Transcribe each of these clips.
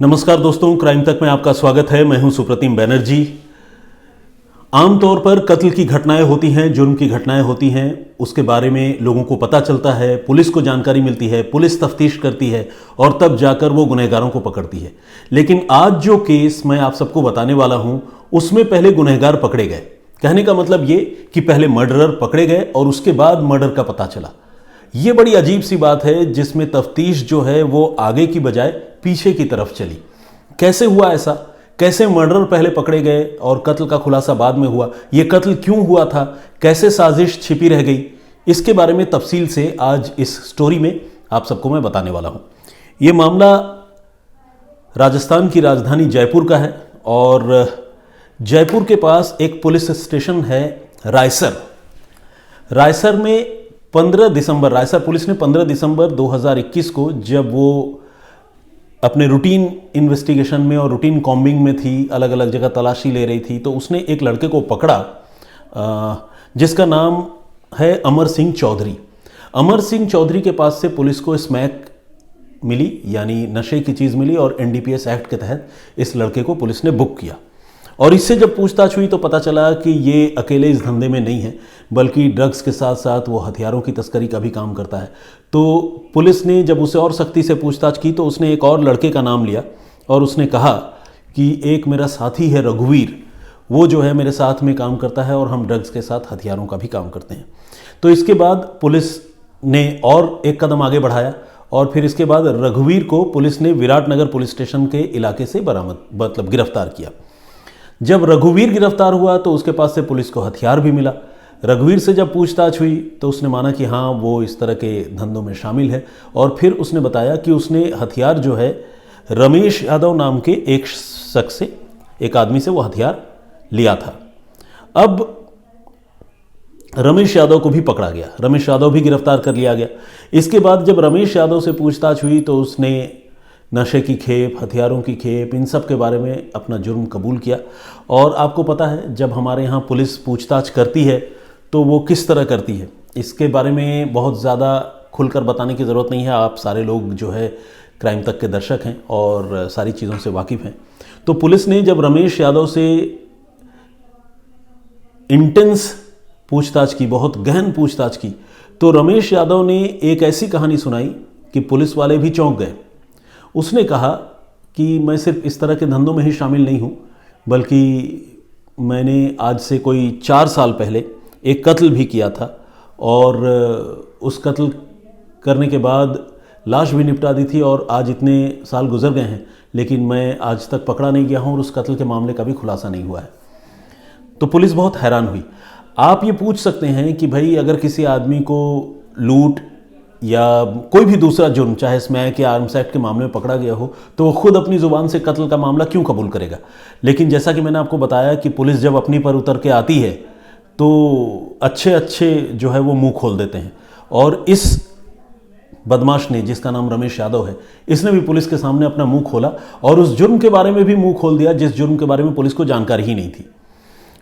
नमस्कार दोस्तों, क्राइम तक में आपका स्वागत है। मैं हूं सुप्रतिम बैनर्जी। आमतौर पर कत्ल की घटनाएं होती हैं, जुर्म की घटनाएं होती हैं, उसके बारे में लोगों को पता चलता है, पुलिस को जानकारी मिलती है, पुलिस तफ्तीश करती है और तब जाकर वो गुनहगारों को पकड़ती है। लेकिन आज जो केस मैं आप सबको बताने वाला हूं, उसमें पहले गुनहगार पकड़े गए। कहने का मतलब ये कि पहले मर्डरर पकड़े गए और उसके बाद मर्डर का पता चला। ये बड़ी अजीब सी बात है जिसमें तफ्तीश जो है वो आगे की बजाय पीछे की तरफ चली। कैसे हुआ ऐसा? कैसे मर्डरर पहले पकड़े गए और कत्ल का खुलासा बाद में हुआ? ये कत्ल क्यों हुआ था? कैसे साजिश छिपी रह गई? इसके बारे में तफसील से आज इस स्टोरी में आप सबको मैं बताने वाला हूं। ये मामला राजस्थान की राजधानी जयपुर का है और जयपुर के पास एक पुलिस स्टेशन है रायसर। रायसर में 15 दिसंबर, रायसर पुलिस ने 15 दिसंबर 2021 को, जब वो अपने रूटीन इन्वेस्टिगेशन में और रूटीन कॉम्बिंग में थी, अलग अलग जगह तलाशी ले रही थी, तो उसने एक लड़के को पकड़ा जिसका नाम है अमर सिंह चौधरी। अमर सिंह चौधरी के पास से पुलिस को स्मैक मिली, यानी नशे की चीज़ मिली, और एनडीपीएस एक्ट के तहत इस लड़के को पुलिस ने बुक किया। और इससे जब पूछताछ हुई तो पता चला कि ये अकेले इस धंधे में नहीं है, बल्कि ड्रग्स के साथ साथ वो हथियारों की तस्करी का भी काम करता है। तो पुलिस ने जब उसे और सख्ती से पूछताछ की तो उसने एक और लड़के का नाम लिया और उसने कहा कि एक मेरा साथी है रघुवीर, वो जो है मेरे साथ में काम करता है और हम ड्रग्स के साथ हथियारों का भी काम करते हैं। तो इसके बाद पुलिस ने और एक कदम आगे बढ़ाया और फिर इसके बाद रघुवीर को पुलिस ने विराटनगर पुलिस स्टेशन के इलाके से गिरफ्तार किया। जब रघुवीर गिरफ्तार हुआ तो उसके पास से पुलिस को हथियार भी मिला। रघुवीर से जब पूछताछ हुई तो उसने माना कि हाँ, वो इस तरह के धंधों में शामिल है और फिर उसने बताया कि उसने हथियार जो है रमेश यादव नाम के एक शख्स से, एक आदमी से वो हथियार लिया था। अब रमेश यादव को भी पकड़ा गया, रमेश यादव भी गिरफ्तार कर लिया गया। इसके बाद जब रमेश यादव से पूछताछ हुई तो उसने नशे की खेप, हथियारों की खेप, इन सब के बारे में अपना जुर्म कबूल किया। और आपको पता है, जब हमारे यहाँ पुलिस पूछताछ करती है तो वो किस तरह करती है, इसके बारे में बहुत ज़्यादा खुलकर बताने की ज़रूरत नहीं है। आप सारे लोग जो है क्राइम तक के दर्शक हैं और सारी चीज़ों से वाकिफ़ हैं। तो पुलिस ने जब रमेश यादव से इंटेंस पूछताछ की, बहुत गहन पूछताछ की, तो रमेश यादव ने एक ऐसी कहानी सुनाई कि पुलिस वाले भी चौंक गए। उसने कहा कि मैं सिर्फ इस तरह के धंधों में ही शामिल नहीं हूँ, बल्कि मैंने आज से कोई 4 साल पहले एक कत्ल भी किया था और उस कत्ल करने के बाद लाश भी निपटा दी थी और आज इतने साल गुजर गए हैं, लेकिन मैं आज तक पकड़ा नहीं गया हूँ और उस कत्ल के मामले का भी खुलासा नहीं हुआ है। तो पुलिस बहुत हैरान हुई। आप ये पूछ सकते हैं कि भाई, अगर किसी आदमी को लूट या कोई भी दूसरा जुर्म, चाहे स्मैक या आर्म्स एक्ट के मामले में पकड़ा गया हो, तो वो खुद अपनी ज़ुबान से कत्ल का मामला क्यों कबूल करेगा? लेकिन जैसा कि मैंने आपको बताया कि पुलिस जब अपनी पर उतर के आती है तो अच्छे अच्छे जो है वो मुंह खोल देते हैं। और इस बदमाश ने, जिसका नाम रमेश यादव है, इसने भी पुलिस के सामने अपना मुंह खोला और उस जुर्म के बारे में भी मुंह खोल दिया जिस जुर्म के बारे में पुलिस को जानकारी ही नहीं थी।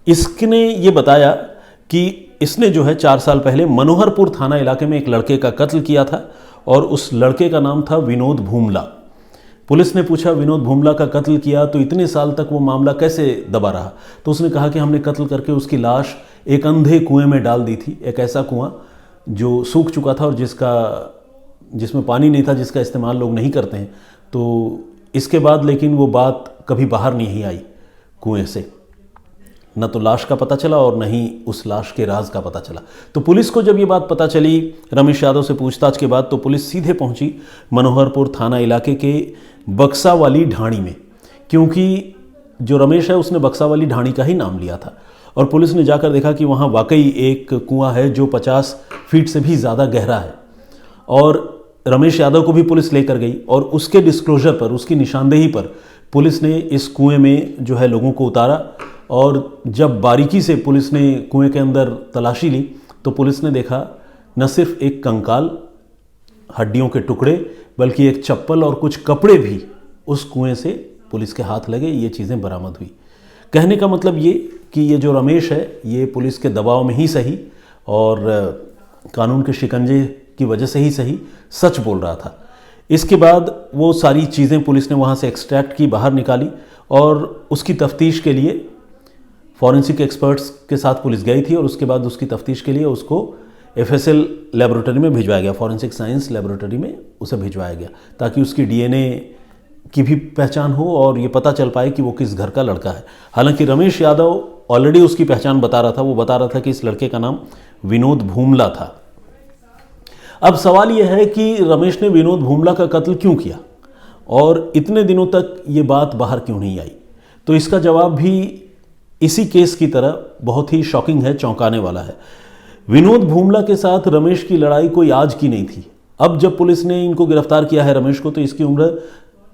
इसने ये बताया कि इसने जो है 4 साल पहले मनोहरपुर थाना इलाके में एक लड़के का कत्ल किया था और उस लड़के का नाम था विनोद भूमला। पुलिस ने पूछा, विनोद भूमला का कत्ल किया तो इतने साल तक वो मामला कैसे दबा रहा? तो उसने कहा कि हमने कत्ल करके उसकी लाश एक अंधे कुएं में डाल दी थी, एक ऐसा कुआं जो सूख चुका था और जिसमें पानी नहीं था, जिसका इस्तेमाल लोग नहीं करते हैं। तो इसके बाद लेकिन वो बात कभी बाहर नहीं आई कुएं से, न तो लाश का पता चला और न ही उस लाश के राज का पता चला। तो पुलिस को जब ये बात पता चली रमेश यादव से पूछताछ के बाद, तो पुलिस सीधे पहुंची मनोहरपुर थाना इलाके के बक्सा वाली ढाणी में, क्योंकि जो रमेश है उसने बक्सा वाली ढाणी का ही नाम लिया था। और पुलिस ने जाकर देखा कि वहाँ वाकई एक कुआं है जो 50 फीट से भी ज़्यादा गहरा है। और रमेश यादव को भी पुलिस लेकर गई और उसके डिस्क्लोजर पर, उसकी निशानदेही पर पुलिस ने इस कुएं में जो है लोगों को उतारा। और जब बारीकी से पुलिस ने कुएं के अंदर तलाशी ली तो पुलिस ने देखा न सिर्फ एक कंकाल, हड्डियों के टुकड़े, बल्कि एक चप्पल और कुछ कपड़े भी उस कुएं से पुलिस के हाथ लगे। ये चीज़ें बरामद हुई। कहने का मतलब ये कि ये जो रमेश है ये पुलिस के दबाव में ही सही और कानून के शिकंजे की वजह से ही सही सच बोल रहा था। इसके बाद वो सारी चीज़ें पुलिस ने वहाँ से एक्सट्रैक्ट की, बाहर निकाली और उसकी तफ्तीश के लिए फॉरेंसिक एक्सपर्ट्स के साथ पुलिस गई थी और उसके बाद उसकी तफ्तीश के लिए उसको FSL लेबोरेटरी में भिजवाया गया, फॉरेंसिक साइंस लेबोरेटरी में उसे भिजवाया गया, ताकि उसकी DNA की भी पहचान हो और ये पता चल पाए कि वो किस घर का लड़का है। हालांकि रमेश यादव ऑलरेडी उसकी पहचान बता रहा था, वो बता रहा था कि इस लड़के का नाम विनोद भूमला था। अब सवाल यह है कि रमेश ने विनोद भूमला का कत्ल क्यों किया और इतने दिनों तक ये बात बाहर क्यों नहीं आई? तो इसका जवाब भी इसी केस की तरह बहुत ही शॉकिंग है, चौंकाने वाला है। विनोद भूमला के साथ रमेश की लड़ाई कोई आज की नहीं थी। अब जब पुलिस ने इनको गिरफ्तार किया है रमेश को, तो इसकी उम्र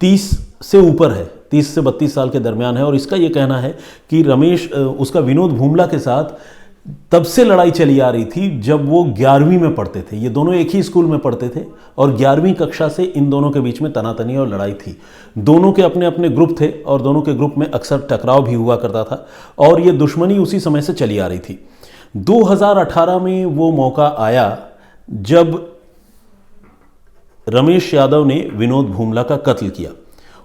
30 से ऊपर है, 30 से 32 साल के दरमियान है। और इसका ये कहना है कि रमेश उसका विनोद भूमला के साथ तब से लड़ाई चली आ रही थी जब वो 11वीं में पढ़ते थे। ये दोनों एक ही स्कूल में पढ़ते थे और 11वीं कक्षा से इन दोनों के बीच में तनातनी और लड़ाई थी। दोनों के अपने अपने ग्रुप थे और दोनों के ग्रुप में अक्सर टकराव भी हुआ करता था और ये दुश्मनी उसी समय से चली आ रही थी। 2018 में वो मौका आया जब रमेश यादव ने विनोद भूमला का कत्ल किया।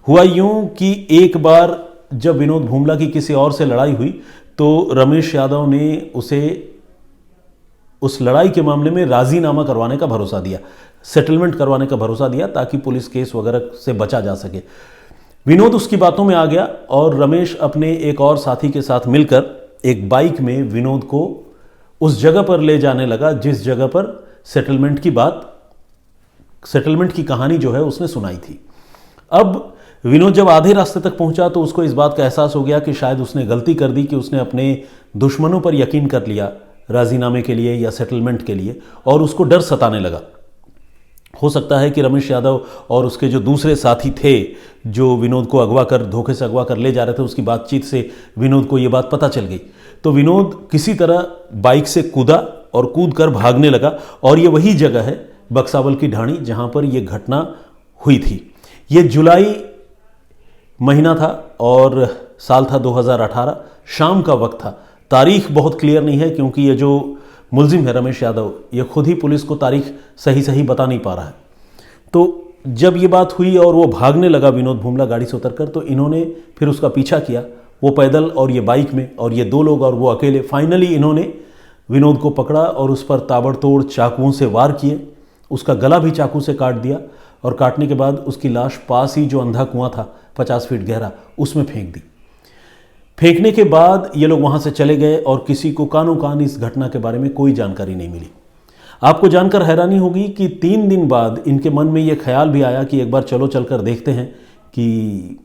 हुआ यूं कि एक बार जब विनोद भूमला की किसी और से लड़ाई हुई तो रमेश यादव ने उसे उस लड़ाई के मामले में राजीनामा करवाने का भरोसा दिया, सेटलमेंट करवाने का भरोसा दिया, ताकि पुलिस केस वगैरह से बचा जा सके। विनोद उसकी बातों में आ गया और रमेश अपने एक और साथी के साथ मिलकर एक बाइक में विनोद को उस जगह पर ले जाने लगा जिस जगह पर सेटलमेंट की कहानी जो है उसने सुनाई थी। अब विनोद जब आधे रास्ते तक पहुंचा तो उसको इस बात का एहसास हो गया कि शायद उसने गलती कर दी कि उसने अपने दुश्मनों पर यकीन कर लिया राजीनामे के लिए या सेटलमेंट के लिए, और उसको डर सताने लगा। हो सकता है कि रमेश यादव और उसके जो दूसरे साथी थे जो विनोद को धोखे से अगवा कर ले जा रहे थे, उसकी बातचीत से विनोद को ये बात पता चल गई। तो विनोद किसी तरह बाइक से कूदा और कूद कर भागने लगा और ये वही जगह है बक्सावल की ढाणी जहां पर यह घटना हुई थी। ये जुलाई महीना था और साल था 2018, शाम का वक्त था। तारीख बहुत क्लियर नहीं है क्योंकि ये जो मुलजिम है रमेश यादव, ये खुद ही पुलिस को तारीख सही बता नहीं पा रहा है। तो जब ये बात हुई और वो भागने लगा विनोद भूमला गाड़ी से उतरकर, तो इन्होंने फिर उसका पीछा किया, वो पैदल और ये बाइक में, और ये दो लोग और वो अकेले। फाइनली इन्होंने विनोद को पकड़ा और उस पर ताबड़तोड़ चाकुओं से वार किए, उसका गला भी चाकू से काट दिया और काटने के बाद उसकी लाश पास ही जो अंधा कुआं था 50 फीट गहरा, उसमें फेंक दी। फेंकने के बाद ये लोग वहां से चले गए और किसी को कानो कान इस घटना के बारे में कोई जानकारी नहीं मिली। आपको जानकर हैरानी होगी कि 3 दिन बाद इनके मन में ये ख्याल भी आया कि एक बार चलो चलकर देखते हैं कि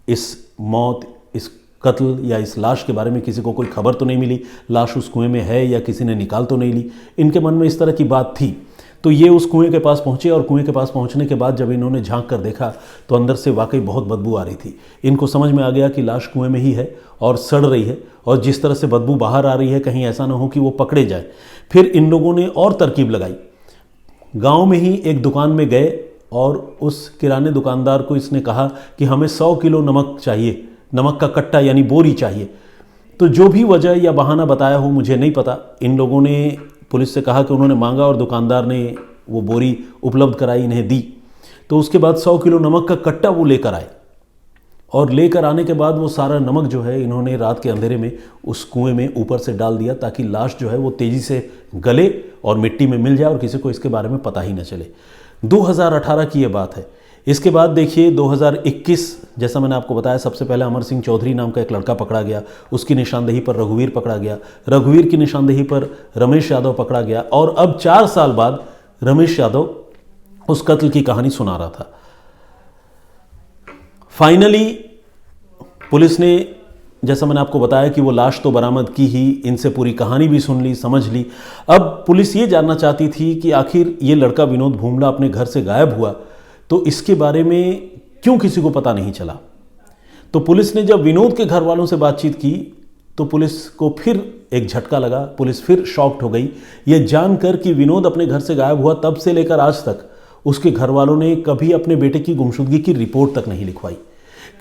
इस मौत, इस कत्ल या इस लाश के बारे में किसी को कोई खबर तो नहीं मिली, लाश उस कुएं में है या किसी ने निकाल तो नहीं ली। इनके मन में इस तरह की बात थी। तो ये उस कुएं के पास पहुँचे और कुएं के पास पहुँचने के बाद जब इन्होंने झांक कर देखा तो अंदर से वाकई बहुत बदबू आ रही थी। इनको समझ में आ गया कि लाश कुएं में ही है और सड़ रही है, और जिस तरह से बदबू बाहर आ रही है कहीं ऐसा ना हो कि वो पकड़े जाए। फिर इन लोगों ने और तरकीब लगाई। गांव में ही एक दुकान में गए और उस किराने दुकानदार को इसने कहा कि हमें 100 किलो नमक चाहिए, नमक का कट्टा यानी बोरी चाहिए। तो जो भी वजह या बहाना बताया हो मुझे नहीं पता, इन लोगों ने पुलिस से कहा कि उन्होंने मांगा और दुकानदार ने वो बोरी उपलब्ध कराई, इन्हें दी। तो उसके बाद 100 किलो नमक का कट्टा वो लेकर आए, और लेकर आने के बाद वो सारा नमक जो है इन्होंने रात के अंधेरे में उस कुएं में ऊपर से डाल दिया, ताकि लाश जो है वो तेज़ी से गले और मिट्टी में मिल जाए और किसी को इसके बारे में पता ही न चले। 2018 की ये बात है। इसके बाद देखिए 2021, जैसा मैंने आपको बताया, सबसे पहले अमर सिंह चौधरी नाम का एक लड़का पकड़ा गया, उसकी निशानदेही पर रघुवीर पकड़ा गया, रघुवीर की निशानदेही पर रमेश यादव पकड़ा गया, और अब 4 साल बाद रमेश यादव उस कत्ल की कहानी सुना रहा था। फाइनली पुलिस ने, जैसा मैंने आपको बताया कि वो लाश तो बरामद की ही, इनसे पूरी कहानी भी सुन ली, समझ ली। अब पुलिस ये जानना चाहती थी कि आखिर ये लड़का विनोद भूमला अपने घर से गायब हुआ तो इसके बारे में क्यों किसी को पता नहीं चला। तो पुलिस ने जब विनोद के घर वालों से बातचीत की तो पुलिस को फिर एक झटका लगा। पुलिस फिर शॉक्ड हो गई ये जानकर कि विनोद अपने घर से गायब हुआ तब से लेकर आज तक उसके घर वालों ने कभी अपने बेटे की गुमशुदगी की रिपोर्ट तक नहीं लिखवाई।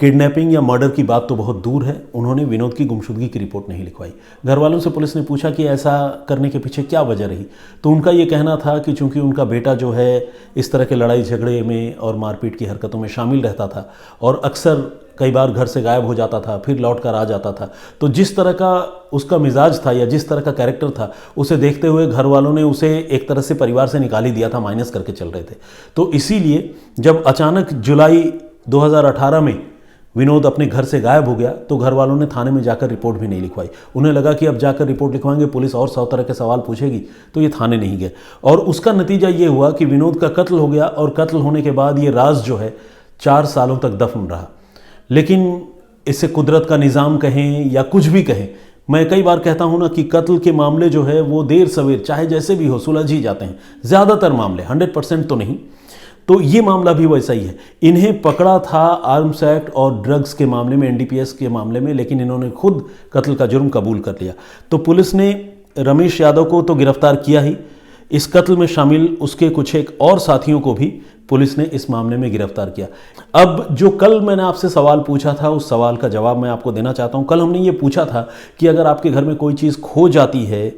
किडनैपिंग या मर्डर की बात तो बहुत दूर है, उन्होंने विनोद की गुमशुदगी की रिपोर्ट नहीं लिखवाई। घर वालों से पुलिस ने पूछा कि ऐसा करने के पीछे क्या वजह रही, तो उनका ये कहना था कि चूंकि उनका बेटा जो है इस तरह के लड़ाई झगड़े में और मारपीट की हरकतों में शामिल रहता था और अक्सर कई बार घर से गायब हो जाता था, फिर लौट कर आ जाता था, तो जिस तरह का उसका मिजाज था या जिस तरह का कैरेक्टर था, उसे देखते हुए घर वालों ने उसे एक तरह से परिवार से निकाल ही दिया था, माइनस करके चल रहे थे। तो इसीलिए जब अचानक जुलाई 2018 में विनोद अपने घर से गायब हो गया तो घर वालों ने थाने में जाकर रिपोर्ट भी नहीं लिखवाई। उन्हें लगा कि अब जाकर रिपोर्ट लिखवाएंगे पुलिस और 100 तरह के सवाल पूछेगी, तो ये थाने नहीं गए और उसका नतीजा ये हुआ कि विनोद का कत्ल हो गया और कत्ल होने के बाद ये राज जो है 4 सालों तक दफन रहा। लेकिन इसे कुदरत का निज़ाम कहें या कुछ भी कहें, मैं कई बार कहता हूं ना कि कत्ल के मामले जो है वो देर सवेर चाहे जैसे भी हो सुलझ ही जाते हैं, ज़्यादातर मामले, 100% तो नहीं। तो ये मामला भी वैसा ही है। इन्हें पकड़ा था आर्म्स एक्ट और ड्रग्स के मामले में, एनडीपीएस के मामले में, लेकिन इन्होंने खुद कत्ल का जुर्म कबूल कर लिया। तो पुलिस ने रमेश यादव को तो गिरफ्तार किया ही, इस कत्ल में शामिल उसके कुछ एक और साथियों को भी पुलिस ने इस मामले में गिरफ्तार किया। अब जो कल मैंने आपसे सवाल पूछा था, उस सवाल का जवाब मैं आपको देना चाहता हूं। कल हमने ये पूछा था कि अगर आपके घर में कोई चीज़ खो जाती है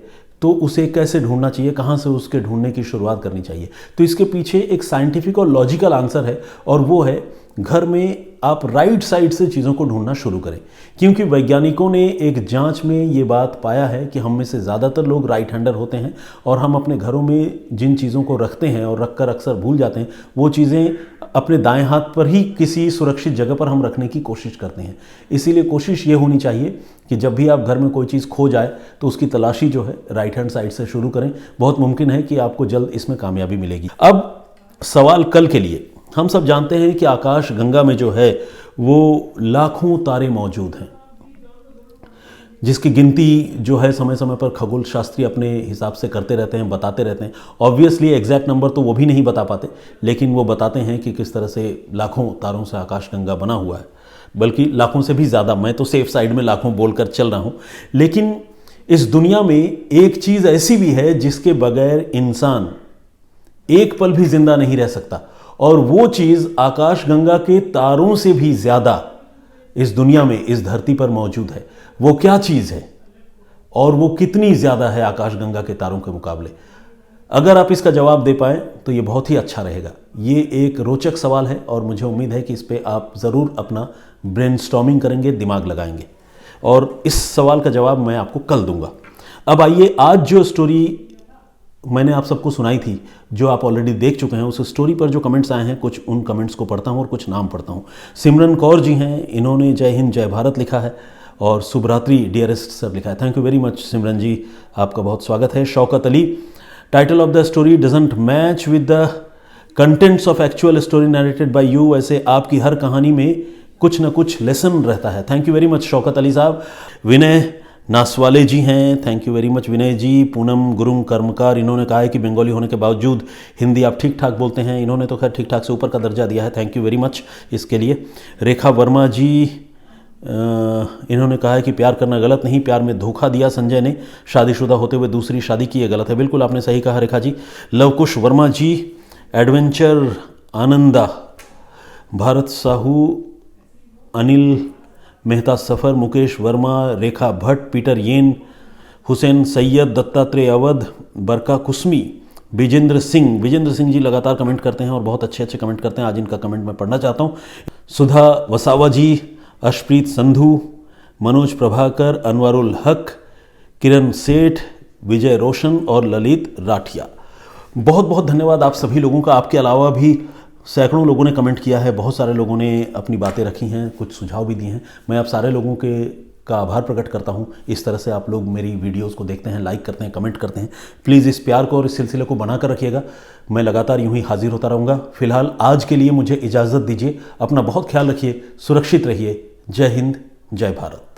तो उसे कैसे ढूंढना चाहिए, कहाँ से उसके ढूंढने की शुरुआत करनी चाहिए। तो इसके पीछे एक साइंटिफिक और लॉजिकल आंसर है और वो है घर में आप राइट साइड से चीज़ों को ढूंढना शुरू करें, क्योंकि वैज्ञानिकों ने एक जांच में ये बात पाया है कि हम में से ज़्यादातर लोग राइट हैंडर होते हैं और हम अपने घरों में जिन चीज़ों को रखते हैं और रखकर अक्सर भूल जाते हैं, वो चीज़ें अपने दाएं हाथ पर ही किसी सुरक्षित जगह पर हम रखने की कोशिश करते हैं। इसीलिए कोशिश ये होनी चाहिए कि जब भी आप घर में कोई चीज़ खो जाए तो उसकी तलाशी जो है राइट हैंड साइड से शुरू करें। बहुत मुमकिन है कि आपको जल्द इसमें कामयाबी मिलेगी। अब सवाल कल के लिए, हम सब जानते हैं कि आकाश गंगा में जो है वो लाखों तारे मौजूद हैं, जिसकी गिनती जो है समय समय पर खगोल शास्त्री अपने हिसाब से करते रहते हैं, बताते रहते हैं। ऑब्वियसली एग्जैक्ट नंबर तो वो भी नहीं बता पाते, लेकिन वो बताते हैं कि किस तरह से लाखों तारों से आकाश गंगा बना हुआ है, बल्कि लाखों से भी ज़्यादा। मैं तो सेफ साइड में लाखों बोलकर चल रहा हूँ। लेकिन इस दुनिया में एक चीज़ ऐसी भी है जिसके बगैर इंसान एक पल भी जिंदा नहीं रह सकता, और वो चीज़ आकाशगंगा के तारों से भी ज़्यादा इस दुनिया में, इस धरती पर मौजूद है। वो क्या चीज़ है और वो कितनी ज़्यादा है आकाशगंगा के तारों के मुकाबले? अगर आप इसका जवाब दे पाएँ तो ये बहुत ही अच्छा रहेगा। ये एक रोचक सवाल है और मुझे उम्मीद है कि इस पर आप ज़रूर अपना ब्रेनस्टॉर्मिंग करेंगे, दिमाग लगाएंगे, और इस सवाल का जवाब मैं आपको कल दूंगा। अब आइए, आज जो स्टोरी मैंने आप सबको सुनाई थी, जो आप ऑलरेडी देख चुके हैं, उस स्टोरी पर जो कमेंट्स आए हैं, कुछ उन कमेंट्स को पढ़ता हूं और कुछ नाम पढ़ता हूं। सिमरन कौर जी हैं, इन्होंने जय हिंद जय भारत लिखा है, और शुभरात्रि डियरेस्ट सर लिखा है। थैंक यू वेरी मच सिमरन जी, आपका बहुत स्वागत है। Shaukat Ali, title of the story doesn't match with the contents of actual story narrated by you. ऐसे आपकी हर कहानी में कुछ ना कुछ लेसन रहता है। Thank you very much Shaukat Ali साहब। विनय नासवाले जी हैं, थैंक यू वेरी मच विनय जी। पूनम गुरुंग कर्मकार, इन्होंने कहा है कि बंगाली होने के बावजूद हिंदी आप ठीक ठाक बोलते हैं। इन्होंने तो खैर ठीक ठाक से ऊपर का दर्जा दिया है, थैंक यू वेरी मच इसके लिए। रेखा वर्मा जी, इन्होंने कहा है कि प्यार करना गलत नहीं, प्यार में धोखा दिया संजय ने, शादीशुदा होते हुए दूसरी शादी की, ये गलत है। बिल्कुल आपने सही कहा रेखा जी। लवकुश वर्मा जी, एडवेंचर आनंदा, भारत साहू, अनिल मेहता सफ़र, मुकेश वर्मा, रेखा भट्ट, पीटर येन, हुसैन सैयद, दत्तात्रेय अवध, बरका कुस्मी, विजेंद्र सिंह जी लगातार कमेंट करते हैं और बहुत अच्छे अच्छे कमेंट करते हैं। आज इनका कमेंट मैं पढ़ना चाहता हूँ। सुधा वसावा जी, अशप्रीत संधू, मनोज प्रभाकर, अनवरुल हक, किरण सेठ, विजय रोशन और ललित राठिया। बहुत बहुत धन्यवाद आप सभी लोगों का। आपके अलावा भी सैकड़ों लोगों ने कमेंट किया है, बहुत सारे लोगों ने अपनी बातें रखी हैं, कुछ सुझाव भी दिए हैं। मैं आप सारे लोगों का आभार प्रकट करता हूं। इस तरह से आप लोग मेरी वीडियोस को देखते हैं, लाइक करते हैं, कमेंट करते हैं। प्लीज़ इस प्यार को और इस सिलसिले को बनाकर रखिएगा। मैं लगातार यूं ही हाजिर होता रहूँगा। फिलहाल आज के लिए मुझे इजाज़त दीजिए। अपना बहुत ख्याल रखिए, सुरक्षित रहिए। जय हिंद, जय भारत।